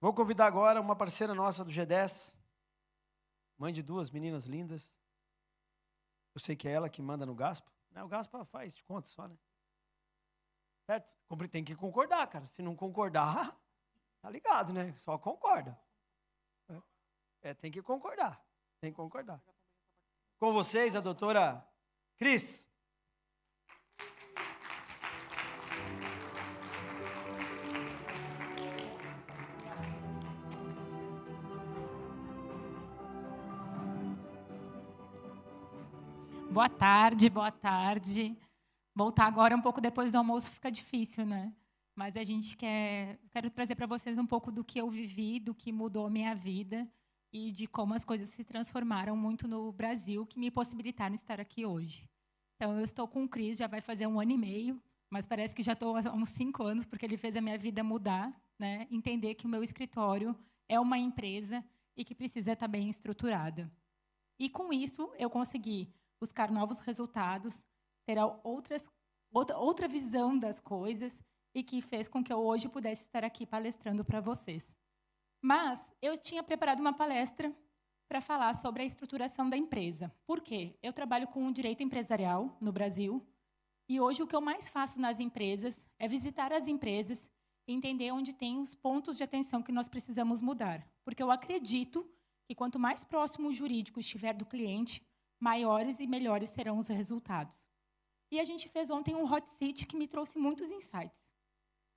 Vou convidar agora uma parceira nossa do G10, mãe de duas meninas lindas. Eu sei que é ela que manda no Gaspa. O Gaspa faz de conta só, né? Certo? Tem que concordar, cara. Se não concordar, tá ligado, né? Só concorda. Tem que concordar. Tem que concordar. Com vocês, a doutora Cris. Boa tarde, boa tarde. Voltar agora um pouco depois do almoço fica difícil, né? Mas quero trazer para vocês um pouco do que eu vivi, do que mudou a minha vida e de como as coisas se transformaram muito no Brasil, que me possibilitaram estar aqui hoje. Então, eu estou com o Cris, já vai fazer 1 ano e meio, mas parece que já estou há uns 5 anos, porque ele fez a minha vida mudar, né? Entender que o meu escritório é uma empresa e que precisa estar bem estruturada. E, com isso, eu consegui buscar novos resultados, ter outra visão das coisas e que fez com que eu hoje pudesse estar aqui palestrando para vocês. Mas eu tinha preparado uma palestra para falar sobre a estruturação da empresa. Por quê? Eu trabalho com o direito empresarial no Brasil e hoje o que eu mais faço nas empresas é visitar as empresas e entender onde tem os pontos de atenção que nós precisamos mudar. Porque eu acredito que quanto mais próximo o jurídico estiver do cliente, maiores e melhores serão os resultados. E a gente fez ontem um hot seat que me trouxe muitos insights.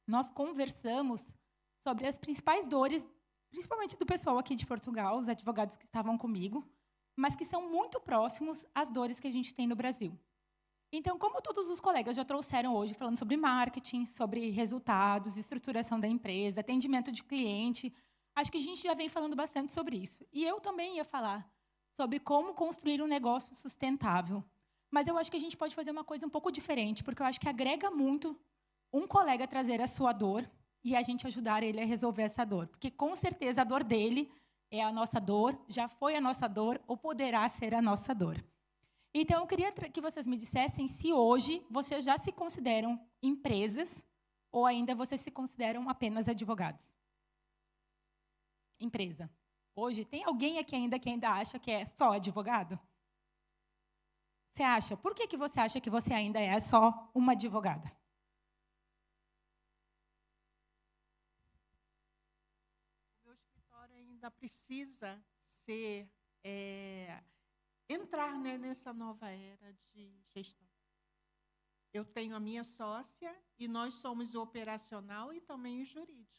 Nós conversamos sobre as principais dores, principalmente do pessoal aqui de Portugal, os advogados que estavam comigo, mas que são muito próximos às dores que a gente tem no Brasil. Então, como todos os colegas já trouxeram hoje, falando sobre marketing, sobre resultados, estruturação da empresa, atendimento de cliente, acho que a gente já vem falando bastante sobre isso. E eu também ia falar sobre como construir um negócio sustentável. Mas eu acho que a gente pode fazer uma coisa um pouco diferente, porque eu acho que agrega muito um colega trazer a sua dor e a gente ajudar ele a resolver essa dor. Porque, com certeza, a dor dele é a nossa dor, já foi a nossa dor ou poderá ser a nossa dor. Então, eu queria que vocês me dissessem se hoje vocês já se consideram empresas ou ainda vocês se consideram apenas advogados. Empresa. Hoje, tem alguém aqui ainda que ainda acha que é só advogado? Você acha? Por que você acha que você ainda é só uma advogada? O meu escritório ainda precisa entrar, né, nessa nova era de gestão. Eu tenho a minha sócia e nós somos o operacional e também o jurídico.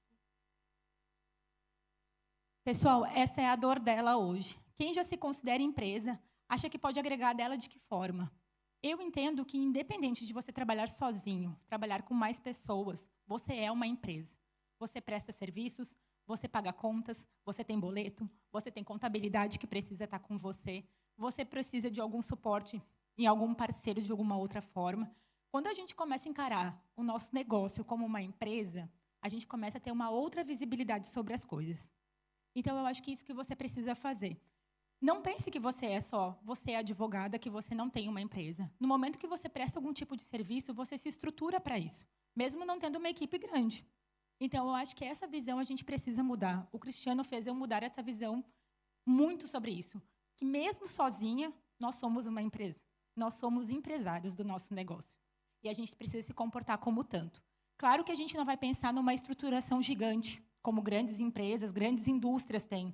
Pessoal, essa é a dor dela hoje. Quem já se considera empresa, acha que pode agregar dela de que forma? Eu entendo que, independente de você trabalhar sozinho, trabalhar com mais pessoas, você é uma empresa. Você presta serviços, você paga contas, você tem boleto, você tem contabilidade que precisa estar com você, você precisa de algum suporte em algum parceiro de alguma outra forma. Quando a gente começa a encarar o nosso negócio como uma empresa, a gente começa a ter uma outra visibilidade sobre as coisas. Então, eu acho que isso que você precisa fazer. Não pense que você é advogada, que você não tem uma empresa. No momento que você presta algum tipo de serviço, você se estrutura para isso, mesmo não tendo uma equipe grande. Então, eu acho que essa visão a gente precisa mudar. O Cristiano fez eu mudar essa visão muito sobre isso, que mesmo sozinha, nós somos uma empresa. Nós somos empresários do nosso negócio. E a gente precisa se comportar como tanto. Claro que a gente não vai pensar numa estruturação gigante, como grandes empresas, grandes indústrias têm.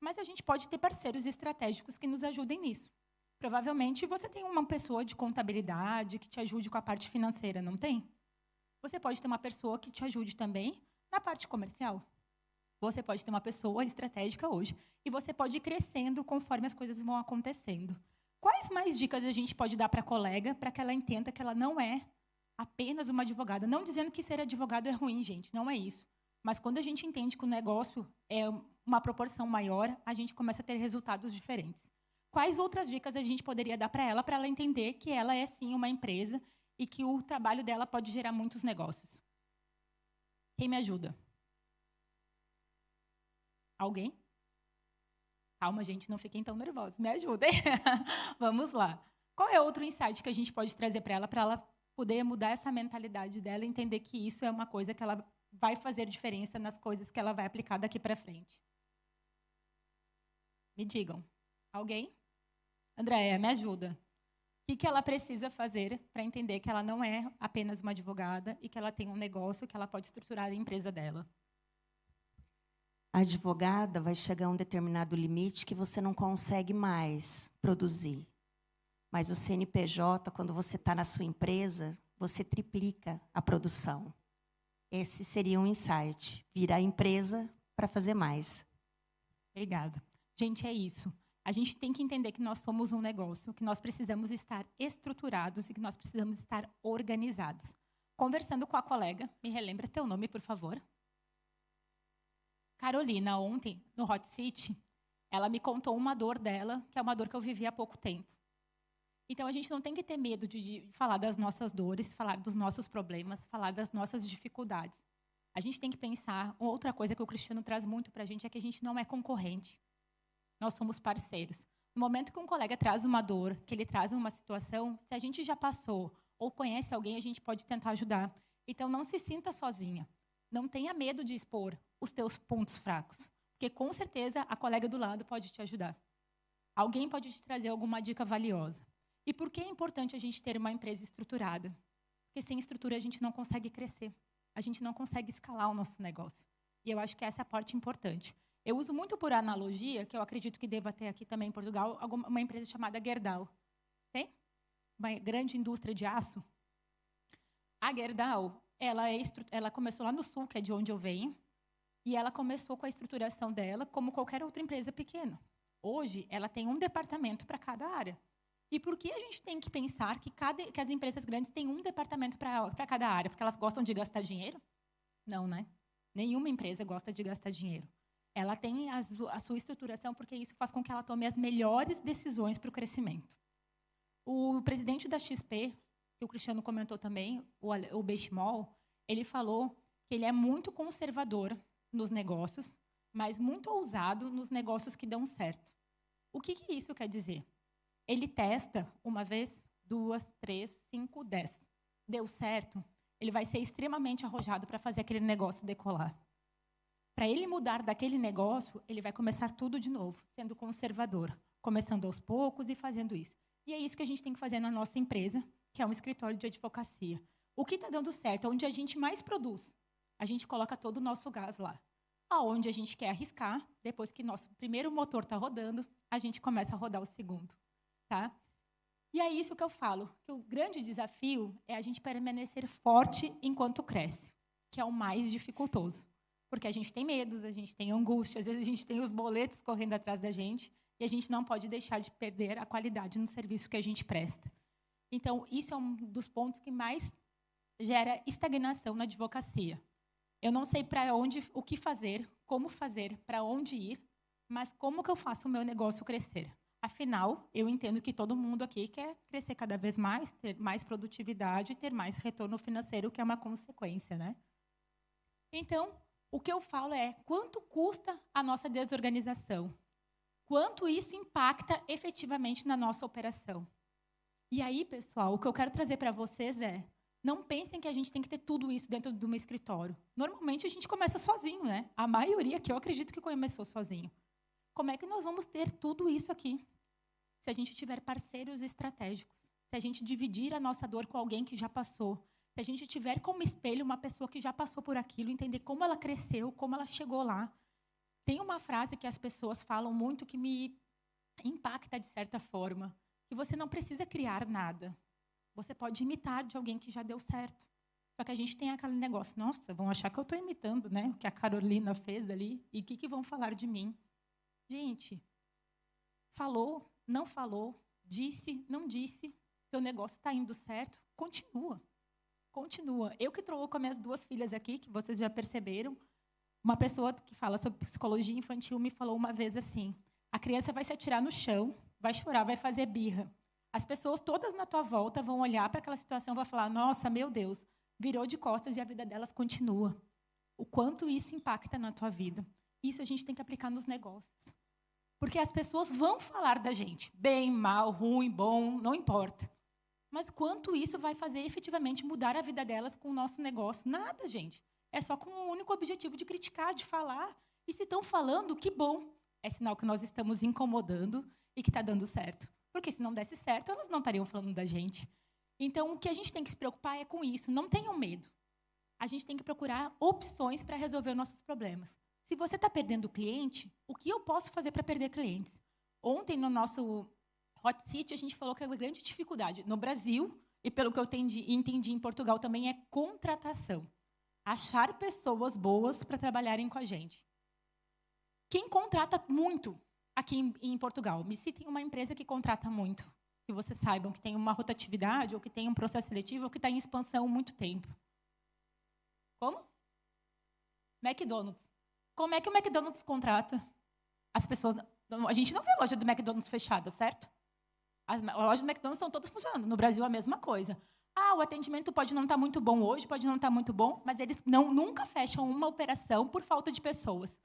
Mas a gente pode ter parceiros estratégicos que nos ajudem nisso. Provavelmente, você tem uma pessoa de contabilidade que te ajude com a parte financeira, não tem? Você pode ter uma pessoa que te ajude também na parte comercial. Você pode ter uma pessoa estratégica hoje. E você pode ir crescendo conforme as coisas vão acontecendo. Quais mais dicas a gente pode dar para a colega para que ela entenda que ela não é apenas uma advogada? Não dizendo que ser advogado é ruim, gente, não é isso. Mas quando a gente entende que o negócio é uma proporção maior, a gente começa a ter resultados diferentes. Quais outras dicas a gente poderia dar para ela entender que ela é, sim, uma empresa e que o trabalho dela pode gerar muitos negócios? Quem me ajuda? Alguém? Calma, gente, não fiquem tão nervosos. Me ajudem. Vamos lá. Qual é outro insight que a gente pode trazer para ela poder mudar essa mentalidade dela e entender que isso é uma coisa que ela vai fazer diferença nas coisas que ela vai aplicar daqui para frente. Me digam. Alguém? Andréia, me ajuda. O que ela precisa fazer para entender que ela não é apenas uma advogada e que ela tem um negócio que ela pode estruturar a empresa dela? A advogada vai chegar a um determinado limite que você não consegue mais produzir. Mas o CNPJ, quando você está na sua empresa, você triplica a produção. Esse seria um insight. Virar empresa para fazer mais. Obrigada. Gente, é isso. A gente tem que entender que nós somos um negócio, que nós precisamos estar estruturados e que nós precisamos estar organizados. Conversando com a colega, me relembra teu nome, por favor. Carolina, ontem, no Hot City, ela me contou uma dor dela, que é uma dor que eu vivi há pouco tempo. Então, a gente não tem que ter medo de falar das nossas dores, falar dos nossos problemas, falar das nossas dificuldades. A gente tem que pensar, outra coisa que o Cristiano traz muito para a gente é que a gente não é concorrente. Nós somos parceiros. No momento que um colega traz uma dor, que ele traz uma situação, se a gente já passou ou conhece alguém, a gente pode tentar ajudar. Então, não se sinta sozinha. Não tenha medo de expor os teus pontos fracos, porque, com certeza, a colega do lado pode te ajudar. Alguém pode te trazer alguma dica valiosa. E por que é importante a gente ter uma empresa estruturada? Porque sem estrutura a gente não consegue crescer. A gente não consegue escalar o nosso negócio. E eu acho que essa é a parte importante. Eu uso muito por analogia, que eu acredito que deva ter aqui também em Portugal, uma empresa chamada Gerdau. Tem? Uma grande indústria de aço. A Gerdau, ela começou lá no Sul, que é de onde eu venho, e ela começou com a estruturação dela como qualquer outra empresa pequena. Hoje, ela tem um departamento para cada área. E por que a gente tem que pensar que as empresas grandes têm um departamento para cada área? Porque elas gostam de gastar dinheiro? Não, né? Nenhuma empresa gosta de gastar dinheiro. Ela tem a sua estruturação porque isso faz com que ela tome as melhores decisões para o crescimento. O presidente da XP, que o Cristiano comentou também, o Benchimol, ele falou que ele é muito conservador nos negócios, mas muito ousado nos negócios que dão certo. O que isso quer dizer? Ele testa uma vez, 2, 3, 5, 10. Deu certo, ele vai ser extremamente arrojado para fazer aquele negócio decolar. Para ele mudar daquele negócio, ele vai começar tudo de novo, sendo conservador, começando aos poucos e fazendo isso. E é isso que a gente tem que fazer na nossa empresa, que é um escritório de advocacia. O que está dando certo, onde a gente mais produz, a gente coloca todo o nosso gás lá. Aonde a gente quer arriscar, depois que nosso primeiro motor está rodando, a gente começa a rodar o segundo. Tá? E é isso que eu falo, que o grande desafio é a gente permanecer forte enquanto cresce, que é o mais dificultoso. Porque a gente tem medos, a gente tem angústia, às vezes a gente tem os boletos correndo atrás da gente e a gente não pode deixar de perder a qualidade no serviço que a gente presta. Então, isso é um dos pontos que mais gera estagnação na advocacia. Eu não sei para onde, o que fazer, como fazer, para onde ir, mas como que eu faço o meu negócio crescer? Afinal, eu entendo que todo mundo aqui quer crescer cada vez mais, ter mais produtividade, ter mais retorno financeiro, que é uma consequência, né? Então, o que eu falo é, quanto custa a nossa desorganização? Quanto isso impacta efetivamente na nossa operação? E aí, pessoal, o que eu quero trazer para vocês é, não pensem que a gente tem que ter tudo isso dentro de um escritório. Normalmente, a gente começa sozinho, né? A maioria que eu acredito que começou sozinho. Como é que nós vamos ter tudo isso aqui? Se a gente tiver parceiros estratégicos, se a gente dividir a nossa dor com alguém que já passou, se a gente tiver como espelho uma pessoa que já passou por aquilo, entender como ela cresceu, como ela chegou lá. Tem uma frase que as pessoas falam muito que me impacta de certa forma, que você não precisa criar nada. Você pode imitar de alguém que já deu certo. Só que a gente tem aquele negócio, nossa, vão achar que eu estou imitando, né? O que a Carolina fez ali, e o que vão falar de mim? Gente, falou, não falou, disse, não disse, seu negócio está indo certo, continua. Continua. Eu que estou com as minhas 2 filhas aqui, que vocês já perceberam, uma pessoa que fala sobre psicologia infantil me falou uma vez assim, a criança vai se atirar no chão, vai chorar, vai fazer birra. As pessoas todas na tua volta vão olhar para aquela situação e vão falar, nossa, meu Deus, virou de costas e a vida delas continua. O quanto isso impacta na tua vida. Isso a gente tem que aplicar nos negócios. Porque as pessoas vão falar da gente, bem, mal, ruim, bom, não importa. Mas quanto isso vai fazer efetivamente mudar a vida delas com o nosso negócio? Nada, gente. é só com o único objetivo de criticar, de falar. E se estão falando, que bom. É sinal que nós estamos incomodando e que está dando certo. Porque se não desse certo, elas não estariam falando da gente. Então, o que a gente tem que se preocupar é com isso. Não tenham medo. A gente tem que procurar opções para resolver os nossos problemas. Se você está perdendo cliente, o que eu posso fazer para perder clientes? Ontem, no nosso Hot Seat, a gente falou que a grande dificuldade no Brasil, e pelo que eu entendi em Portugal também, é contratação. Achar pessoas boas para trabalharem com a gente. Quem contrata muito aqui em Portugal? Me citem uma empresa que contrata muito, que vocês saibam que tem uma rotatividade, ou que tem um processo seletivo, ou que está em expansão há muito tempo. Como? McDonald's. Como é que o McDonald's contrata as pessoas? A gente não vê a loja do McDonald's fechada, certo? As lojas do McDonald's estão todas funcionando. No Brasil, a mesma coisa. O atendimento pode não estar muito bom hoje, pode não estar muito bom, mas eles nunca fecham uma operação por falta de pessoas.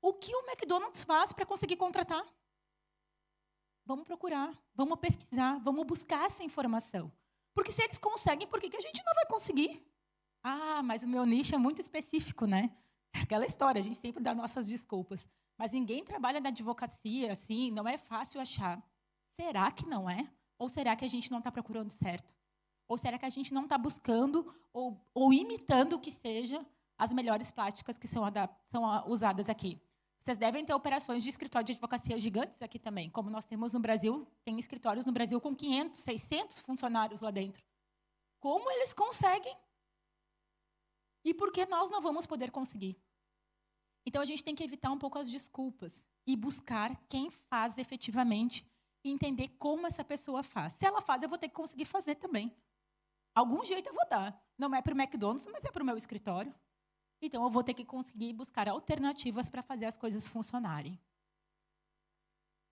O que o McDonald's faz para conseguir contratar? Vamos procurar, vamos pesquisar, vamos buscar essa informação. Porque se eles conseguem, por que a gente não vai conseguir? Mas o meu nicho é muito específico, né? Aquela história, a gente sempre dá nossas desculpas. Mas ninguém trabalha na advocacia, assim, não é fácil achar. Será que não é? Ou será que a gente não está procurando certo? Ou será que a gente não está buscando ou imitando o que seja as melhores práticas que são usadas aqui? Vocês devem ter operações de escritório de advocacia gigantes aqui também, como nós temos no Brasil. Tem escritórios no Brasil com 500, 600 funcionários lá dentro. Como eles conseguem? E por que nós não vamos poder conseguir? Então, a gente tem que evitar um pouco as desculpas e buscar quem faz efetivamente e entender como essa pessoa faz. Se ela faz, eu vou ter que conseguir fazer também. Algum jeito eu vou dar. Não é para o McDonald's, mas é para o meu escritório. Então, eu vou ter que conseguir buscar alternativas para fazer as coisas funcionarem.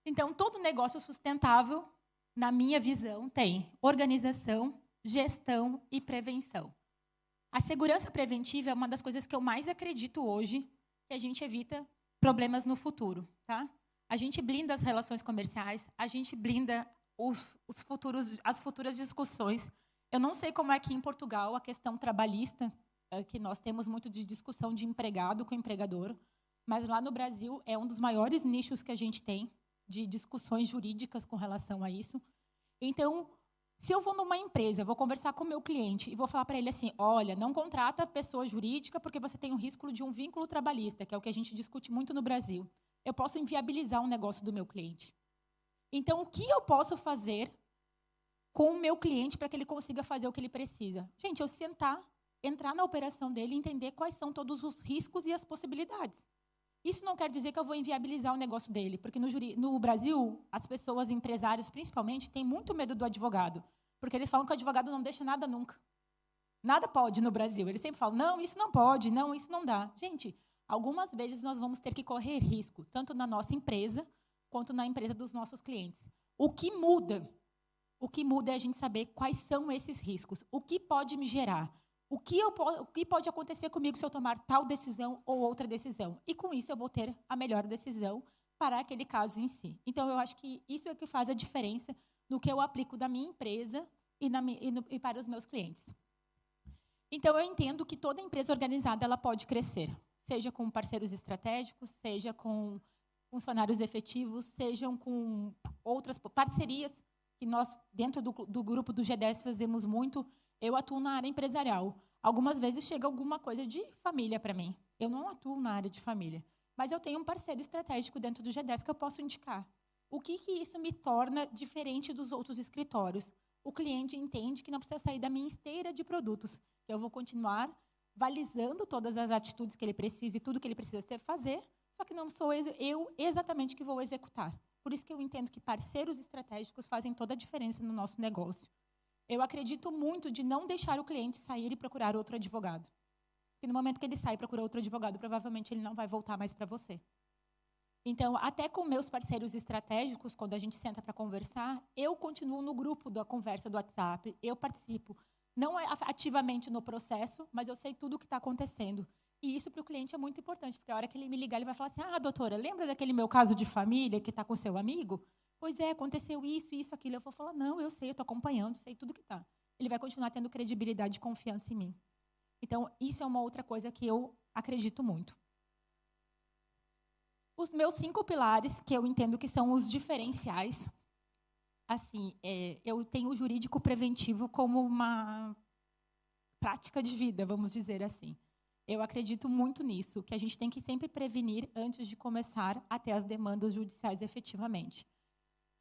Então, todo negócio sustentável, na minha visão, tem organização, gestão e prevenção. A segurança preventiva é uma das coisas que eu mais acredito hoje, que a gente evita problemas no futuro. Tá? A gente blinda as relações comerciais, a gente blinda as futuras discussões. Eu não sei como é que em Portugal a questão trabalhista, que nós temos muito de discussão de empregado com empregador, mas lá no Brasil é um dos maiores nichos que a gente tem de discussões jurídicas com relação a isso. Então, se eu vou numa empresa, eu vou conversar com o meu cliente e vou falar para ele assim, olha, não contrata pessoa jurídica porque você tem o risco de um vínculo trabalhista, que é o que a gente discute muito no Brasil. Eu posso inviabilizar um negócio do meu cliente. Então, o que eu posso fazer com o meu cliente para que ele consiga fazer o que ele precisa? Gente, eu sentar, entrar na operação dele e entender quais são todos os riscos e as possibilidades. Isso não quer dizer que eu vou inviabilizar o negócio dele, porque no Brasil, as pessoas, empresários principalmente, têm muito medo do advogado, porque eles falam que o advogado não deixa nada nunca. Nada pode no Brasil. Eles sempre falam, não, isso não pode, não, isso não dá. Gente, algumas vezes nós vamos ter que correr risco, tanto na nossa empresa, quanto na empresa dos nossos clientes. O que muda é a gente saber quais são esses riscos, o que pode me gerar. O que pode acontecer comigo se eu tomar tal decisão ou outra decisão? E, com isso, eu vou ter a melhor decisão para aquele caso em si. Então, eu acho que isso é o que faz a diferença no que eu aplico da minha empresa e para os meus clientes. Então, eu entendo que toda empresa organizada ela pode crescer, seja com parceiros estratégicos, seja com funcionários efetivos, sejam com outras parcerias, que nós, dentro do grupo do G10, fazemos muito. Eu atuo na área empresarial. Algumas vezes chega alguma coisa de família para mim. Eu não atuo na área de família. Mas eu tenho um parceiro estratégico dentro do G10 que eu posso indicar. O que isso me torna diferente dos outros escritórios? O cliente entende que não precisa sair da minha esteira de produtos. Eu vou continuar balizando todas as atitudes que ele precisa e tudo que ele precisa fazer, só que não sou eu exatamente que vou executar. Por isso que eu entendo que parceiros estratégicos fazem toda a diferença no nosso negócio. Eu acredito muito de não deixar o cliente sair e procurar outro advogado. Porque no momento que ele sai e procura outro advogado, provavelmente ele não vai voltar mais para você. Então, até com meus parceiros estratégicos, quando a gente senta para conversar, eu continuo no grupo da conversa do WhatsApp, eu participo. Não ativamente no processo, mas eu sei tudo o que está acontecendo. E isso para o cliente é muito importante, porque a hora que ele me ligar, ele vai falar assim, doutora, lembra daquele meu caso de família que está com seu amigo? Pois é, aconteceu isso, aquilo. Eu vou falar, não, eu sei, eu estou acompanhando, sei tudo que está. Ele vai continuar tendo credibilidade e confiança em mim. Então, isso é uma outra coisa que eu acredito muito. Os meus 5 pilares, que eu entendo que são os diferenciais, assim, eu tenho o jurídico preventivo como uma prática de vida, vamos dizer assim. Eu acredito muito nisso, que a gente tem que sempre prevenir antes de começar a ter as demandas judiciais efetivamente.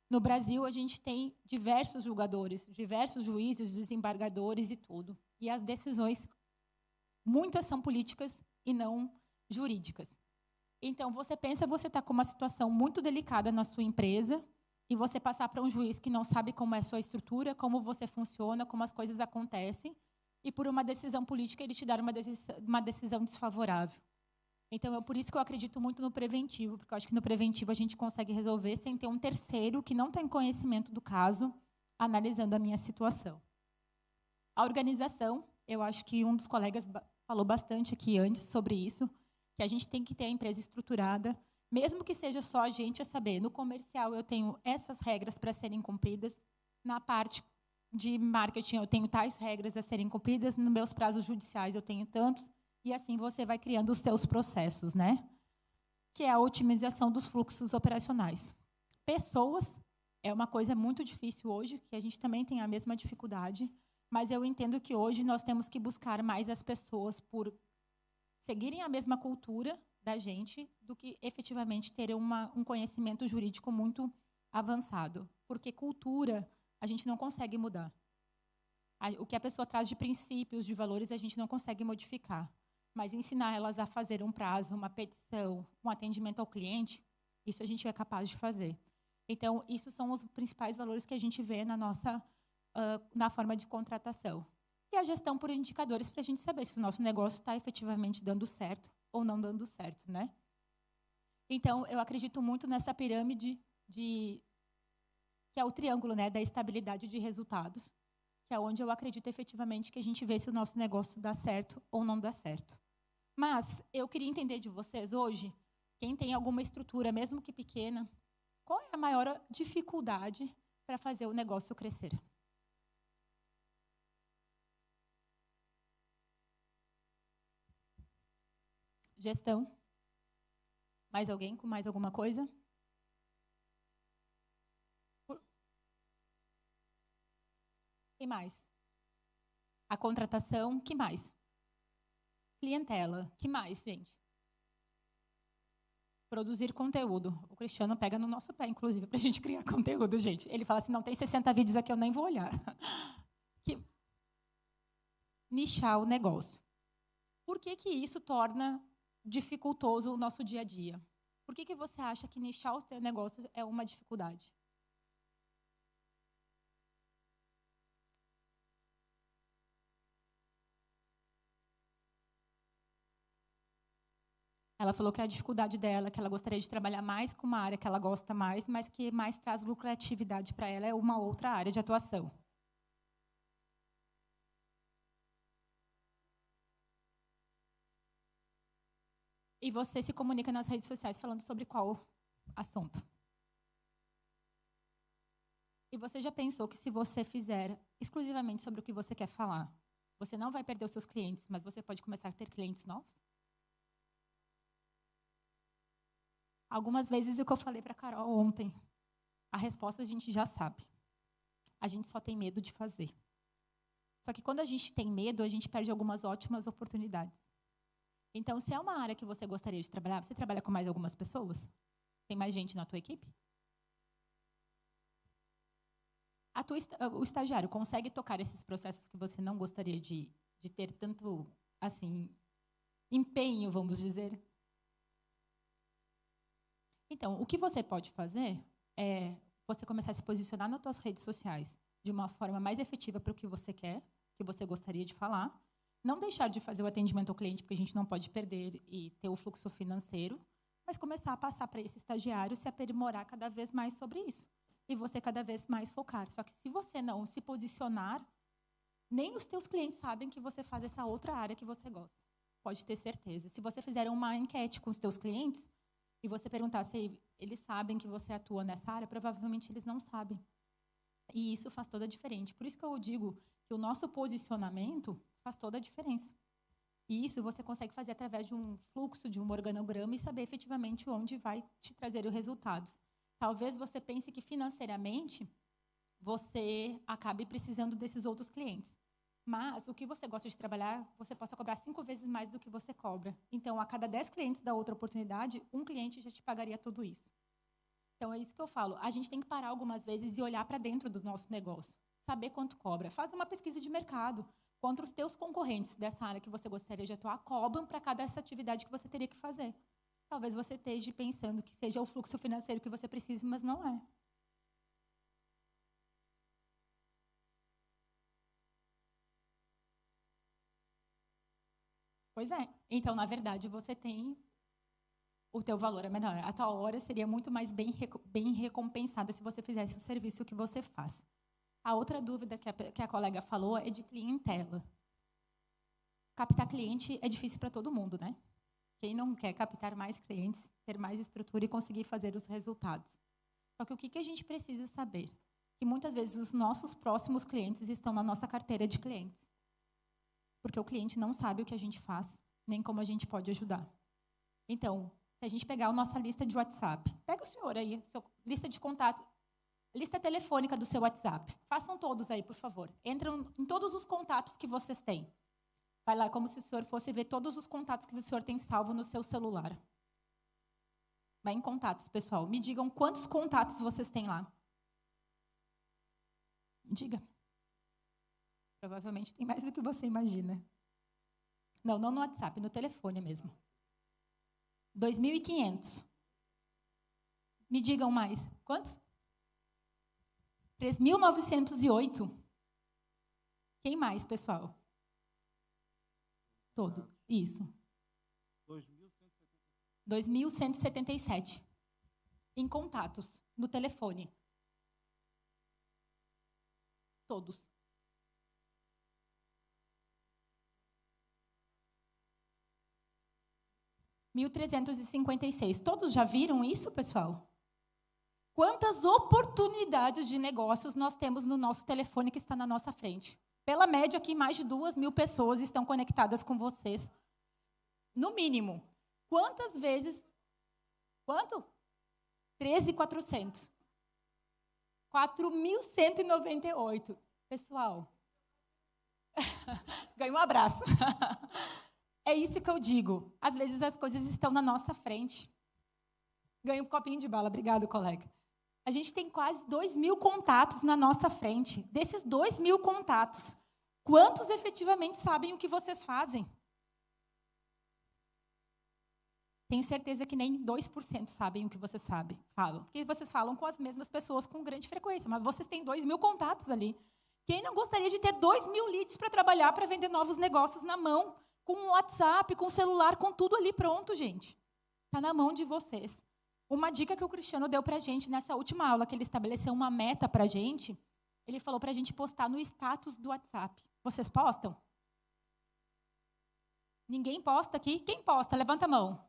No Brasil, a gente tem diversos julgadores, diversos juízes, desembargadores e tudo. E as decisões, muitas são políticas e não jurídicas. Então, você pensa, você está com uma situação muito delicada na sua empresa e você passar para um juiz que não sabe como é a sua estrutura, como você funciona, como as coisas acontecem, e por uma decisão política ele te dar uma decisão desfavorável. Então, é por isso que eu acredito muito no preventivo, porque eu acho que no preventivo a gente consegue resolver sem ter um terceiro que não tem conhecimento do caso, analisando a minha situação. A organização, eu acho que um dos colegas falou bastante aqui antes sobre isso, que a gente tem que ter a empresa estruturada, mesmo que seja só a gente a saber. No comercial, eu tenho essas regras para serem cumpridas. Na parte de marketing, eu tenho tais regras a serem cumpridas. Nos meus prazos judiciais, eu tenho tantos. E assim você vai criando os seus processos, né? Que é a otimização dos fluxos operacionais. Pessoas é uma coisa muito difícil hoje, que a gente também tem a mesma dificuldade, mas eu entendo que hoje nós temos que buscar mais as pessoas por seguirem a mesma cultura da gente do que efetivamente terem um conhecimento jurídico muito avançado. Porque cultura a gente não consegue mudar. O que a pessoa traz de princípios, de valores, a gente não consegue modificar. Mas ensinar elas a fazer um prazo, uma petição, um atendimento ao cliente, isso a gente é capaz de fazer. Então, isso são os principais valores que a gente vê na forma de contratação. E a gestão por indicadores para a gente saber se o nosso negócio está efetivamente dando certo ou não dando certo, né? Então, eu acredito muito nessa pirâmide que é o triângulo, né, da estabilidade de resultados, que é onde eu acredito efetivamente que a gente vê se o nosso negócio dá certo ou não dá certo. Mas eu queria entender de vocês hoje, quem tem alguma estrutura, mesmo que pequena, qual é a maior dificuldade para fazer o negócio crescer? Gestão. Mais alguém com mais alguma coisa? Quem mais? A contratação, que mais? Clientela, que mais, gente? Produzir conteúdo. O Cristiano pega no nosso pé, inclusive, para a gente criar conteúdo, gente. Ele fala assim, não tem 60 vídeos aqui, eu nem vou olhar. Nichar o negócio. Por que isso torna dificultoso o nosso dia a dia? Por que você acha que nichar o seu negócio é uma dificuldade? Ela falou que a dificuldade dela, que ela gostaria de trabalhar mais com uma área que ela gosta mais, mas que mais traz lucratividade para ela é uma outra área de atuação. E você se comunica nas redes sociais falando sobre qual assunto? E você já pensou que se você fizer exclusivamente sobre o que você quer falar, você não vai perder os seus clientes, mas você pode começar a ter clientes novos? Algumas vezes, o que eu falei para a Carol ontem, a resposta a gente já sabe. A gente só tem medo de fazer. Só que quando a gente tem medo, a gente perde algumas ótimas oportunidades. Então, se é uma área que você gostaria de trabalhar, você trabalha com mais algumas pessoas? Tem mais gente na tua equipe? O estagiário consegue tocar esses processos que você não gostaria de ter tanto, assim, empenho, vamos dizer? Então, o que você pode fazer é você começar a se posicionar nas suas redes sociais de uma forma mais efetiva para o que você quer, que você gostaria de falar. Não deixar de fazer o atendimento ao cliente, porque a gente não pode perder e ter o fluxo financeiro, mas começar a passar para esse estagiário se aprimorar cada vez mais sobre isso. E você cada vez mais focar. Só que se você não se posicionar, nem os teus clientes sabem que você faz essa outra área que você gosta. Pode ter certeza. Se você fizer uma enquete com os teus clientes, e você perguntar se eles sabem que você atua nessa área, provavelmente eles não sabem. E isso faz toda a diferença. Por isso que eu digo que o nosso posicionamento faz toda a diferença. E isso você consegue fazer através de um fluxo, de um organograma e saber efetivamente onde vai te trazer os resultados. Talvez você pense que financeiramente você acabe precisando desses outros clientes. Mas o que você gosta de trabalhar, você possa cobrar 5 vezes mais do que você cobra. Então, a cada 10 clientes da outra oportunidade, um cliente já te pagaria tudo isso. Então, é isso que eu falo. A gente tem que parar algumas vezes e olhar para dentro do nosso negócio. Saber quanto cobra. Faz uma pesquisa de mercado. Quanto os teus concorrentes dessa área que você gostaria de atuar cobram para cada essa atividade que você teria que fazer. Talvez você esteja pensando que seja o fluxo financeiro que você precisa, mas não é. Pois é. Então, na verdade, você tem... O teu valor é menor. A tua hora seria muito mais bem recompensada se você fizesse o serviço que você faz. A outra dúvida que a colega falou é de clientela. Captar cliente é difícil para todo mundo, né? Quem não quer captar mais clientes, ter mais estrutura e conseguir fazer os resultados? Só que o que a gente precisa saber? Que muitas vezes os nossos próximos clientes estão na nossa carteira de clientes. Porque o cliente não sabe o que a gente faz, nem como a gente pode ajudar. Então, se a gente pegar a nossa lista de WhatsApp, pega o senhor aí, lista de contato, lista telefônica do seu WhatsApp. Façam todos aí, por favor. Entram em todos os contatos que vocês têm. Vai lá como se o senhor fosse ver todos os contatos que o senhor tem salvo no seu celular. Vai em contatos, pessoal. Me digam quantos contatos vocês têm lá. Diga. Provavelmente tem mais do que você imagina. Não no WhatsApp, no telefone mesmo. 2.500. Me digam mais. Quantos? 3.908. Quem mais, pessoal? Todo. Isso. 2.177. Em contatos, no telefone. Todos. $1.356. Todos já viram isso, pessoal? Quantas oportunidades de negócios nós temos no nosso telefone que está na nossa frente? Pela média, aqui, mais de 2.000 pessoas estão conectadas com vocês. No mínimo. Quantas vezes... Quanto? 13.400. 4.198. Pessoal, ganhe um abraço. É isso que eu digo. Às vezes as coisas estão na nossa frente. Ganhe um copinho de bala. Obrigado, colega. A gente tem quase 2.000 contatos na nossa frente. Desses 2.000 contatos, quantos efetivamente sabem o que vocês fazem? Tenho certeza que nem 2% sabem o que vocês falam. Porque vocês falam com as mesmas pessoas com grande frequência, mas vocês têm 2.000 contatos ali. Quem não gostaria de ter 2.000 leads para trabalhar, para vender novos negócios na mão, com o WhatsApp, com o celular, com tudo ali pronto, gente? Está na mão de vocês. Uma dica que o Cristiano deu para a gente nessa última aula, que ele estabeleceu uma meta para a gente, ele falou para a gente postar no status do WhatsApp. Vocês postam? Ninguém posta aqui? Quem posta? Levanta a mão.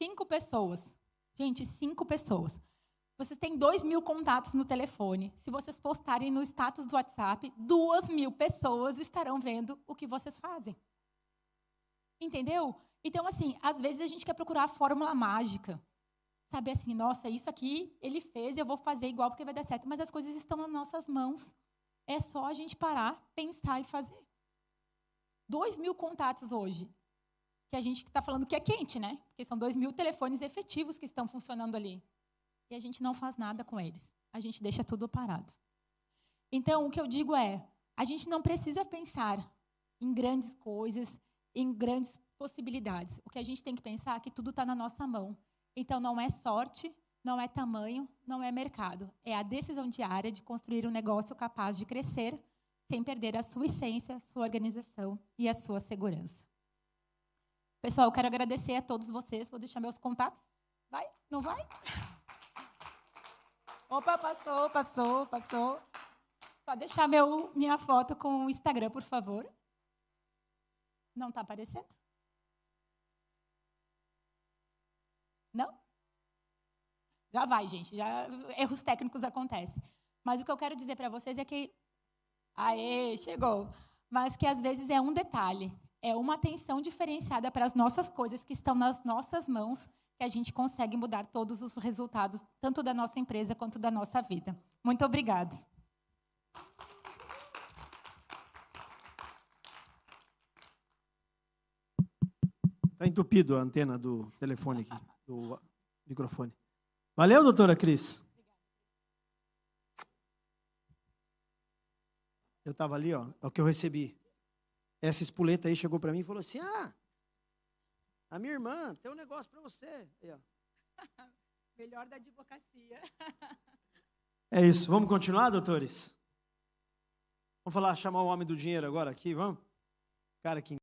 5 pessoas. Gente, 5 pessoas. Vocês têm 2.000 contatos no telefone. Se vocês postarem no status do WhatsApp, 2.000 pessoas estarão vendo o que vocês fazem. Entendeu? Então, assim, às vezes a gente quer procurar a fórmula mágica. Saber assim, nossa, isso aqui ele fez, eu vou fazer igual porque vai dar certo. Mas as coisas estão nas nossas mãos. É só a gente parar, pensar e fazer. 2.000 contatos hoje. Que a gente está falando que é quente, né? Porque são 2.000 telefones efetivos que estão funcionando ali. E a gente não faz nada com eles. A gente deixa tudo parado. Então, o que eu digo é, a gente não precisa pensar em grandes coisas, em grandes possibilidades. O que a gente tem que pensar é que tudo está na nossa mão. Então, não é sorte, não é tamanho, não é mercado. É a decisão diária de construir um negócio capaz de crescer sem perder a sua essência, a sua organização e a sua segurança. Pessoal, eu quero agradecer a todos vocês. Vou deixar meus contatos. Vai? Não vai? Opa, passou. Só deixar minha foto com o Instagram, por favor. Não está aparecendo? Não? Já vai, gente. Já, erros técnicos acontecem. Mas o que eu quero dizer para vocês é que... Aê, chegou. mas que às vezes é um detalhe, é uma atenção diferenciada para as nossas coisas que estão nas nossas mãos, que a gente consegue mudar todos os resultados, tanto da nossa empresa quanto da nossa vida. Muito obrigada. Está entupido a antena do telefone aqui, do microfone. Valeu, doutora Cris. Eu estava ali, ó, é o que eu recebi. Essa espoleta aí chegou para mim e falou assim, a minha irmã tem um negócio para você. Aí, ó. Melhor da advocacia. É isso. Vamos continuar, doutores? Vamos chamar o homem do dinheiro agora aqui, vamos? Cara, que